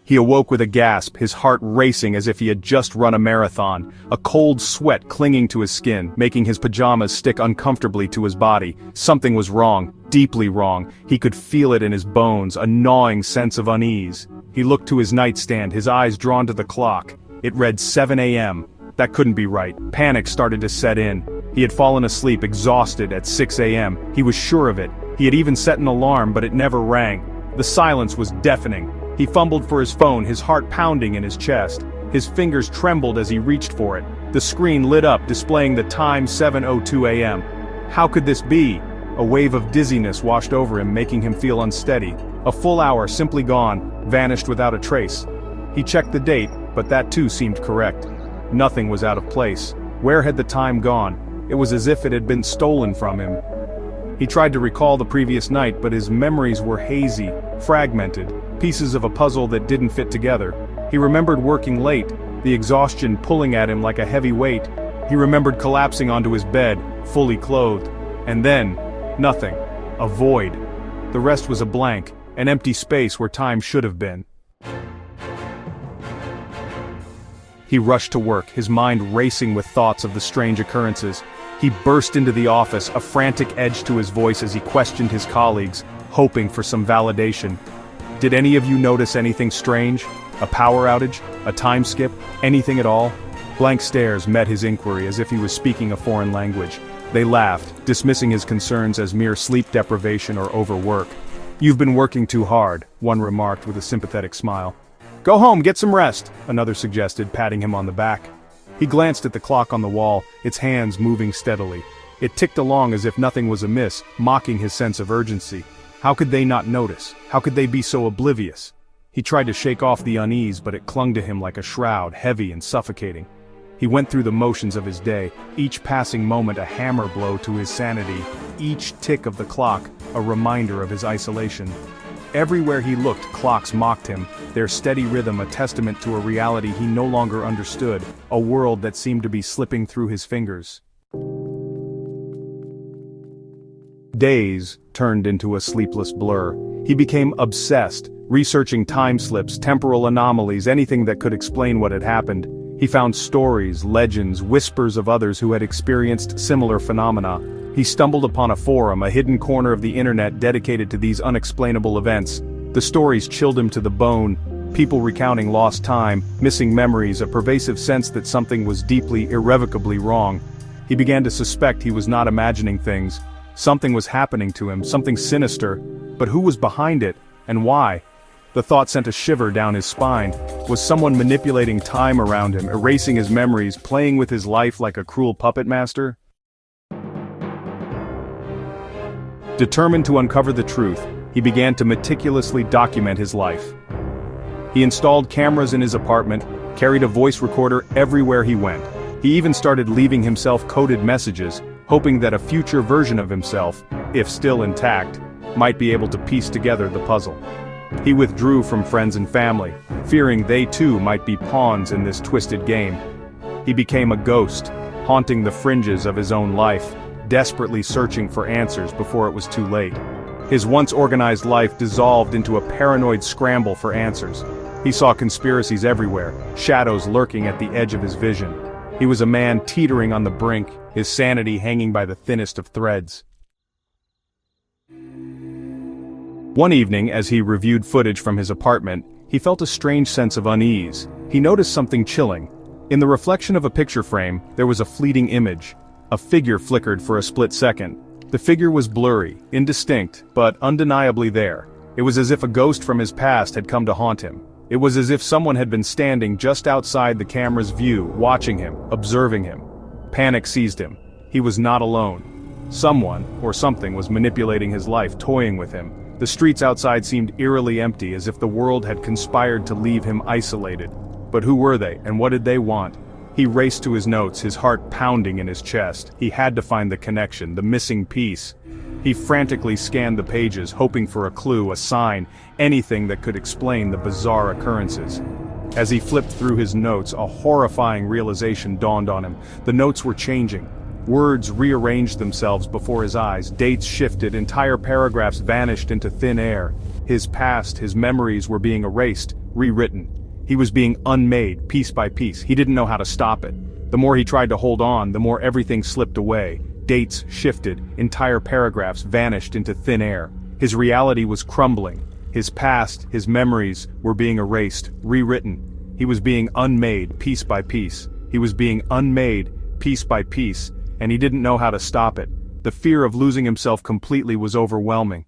He awoke with a gasp, his heart racing as if he had just run a marathon, a cold sweat clinging to his skin, making his pajamas stick uncomfortably to his body. Something was wrong, deeply wrong. He could feel it in his bones, a gnawing sense of unease. He looked to his nightstand, his eyes drawn to the clock. It read 7 a.m. That couldn't be right. Panic started to set in. He had fallen asleep exhausted at 6 a.m. He was sure of it. He had even set an alarm, but it never rang. The silence was deafening. He fumbled for his phone, his heart pounding in his chest. His fingers trembled as he reached for it. The screen lit up, displaying the time 7:02 a.m. How could this be? A wave of dizziness washed over him, making him feel unsteady. A full hour simply gone, vanished without a trace. He checked the date, but that too seemed correct. Nothing was out of place. Where had the time gone? It was as if it had been stolen from him. He tried to recall the previous night, but his memories were hazy, fragmented, pieces of a puzzle that didn't fit together. He remembered working late, the exhaustion pulling at him like a heavy weight. He remembered collapsing onto his bed, fully clothed. And then, nothing. A void. The rest was a blank, an empty space where time should have been. He rushed to work, his mind racing with thoughts of the strange occurrences. He burst into the office, a frantic edge to his voice as he questioned his colleagues, hoping for some validation. Did any of you notice anything strange? A power outage? A time skip? Anything at all? Blank stares met his inquiry as if he was speaking a foreign language. They laughed, dismissing his concerns as mere sleep deprivation or overwork. "You've been working too hard," one remarked with a sympathetic smile. "Go home, get some rest," another suggested, patting him on the back. He glanced at the clock on the wall, its hands moving steadily. It ticked along as if nothing was amiss, mocking his sense of urgency. How could they not notice? How could they be so oblivious? He tried to shake off the unease, but it clung to him like a shroud, heavy and suffocating. He went through the motions of his day, each passing moment a hammer blow to his sanity, each tick of the clock a reminder of his isolation. Everywhere he looked, clocks mocked him, their steady rhythm a testament to a reality he no longer understood, a world that seemed to be slipping through his fingers. Days turned into a sleepless blur. He became obsessed, researching time slips, temporal anomalies, anything that could explain what had happened. He found stories, legends, whispers of others who had experienced similar phenomena. He stumbled upon a forum, a hidden corner of the internet dedicated to these unexplainable events. The stories chilled him to the bone, people recounting lost time, missing memories, a pervasive sense that something was deeply, irrevocably wrong. He began to suspect he was not imagining things. Something was happening to him, something sinister, but who was behind it, and why? The thought sent a shiver down his spine. Was someone manipulating time around him, erasing his memories, playing with his life like a cruel puppet master? Determined to uncover the truth, he began to meticulously document his life. He installed cameras in his apartment, carried a voice recorder everywhere he went. He even started leaving himself coded messages, hoping that a future version of himself, if still intact, might be able to piece together the puzzle. He withdrew from friends and family, fearing they too might be pawns in this twisted game. He became a ghost, haunting the fringes of his own life, desperately searching for answers before it was too late. His once organized life dissolved into a paranoid scramble for answers. He saw conspiracies everywhere, shadows lurking at the edge of his vision. He was a man teetering on the brink, his sanity hanging by the thinnest of threads. One evening, as he reviewed footage from his apartment, he felt a strange sense of unease. He noticed something chilling. In the reflection of a picture frame, there was a fleeting image. A figure flickered for a split second. The figure was blurry, indistinct, but undeniably there. It was as if a ghost from his past had come to haunt him. It was as if someone had been standing just outside the camera's view, watching him, observing him. Panic seized him. He was not alone. Someone, or something, was manipulating his life, toying with him. The streets outside seemed eerily empty, as if the world had conspired to leave him isolated. But who were they, and what did they want? He raced to his notes, his heart pounding in his chest. He had to find the connection, the missing piece. He frantically scanned the pages, hoping for a clue, a sign, anything that could explain the bizarre occurrences. As he flipped through his notes, a horrifying realization dawned on him. The notes were changing. Words rearranged themselves before his eyes, dates shifted, entire paragraphs vanished into thin air. His past, his memories were being erased, rewritten. He was being unmade, piece by piece. He didn't know how to stop it. The more he tried to hold on, the more everything slipped away. Dates shifted, entire paragraphs vanished into thin air. His reality was crumbling. His past, his memories, were being erased, rewritten. He was being unmade, piece by piece. He was being unmade, piece by piece, and he didn't know how to stop it. The fear of losing himself completely was overwhelming.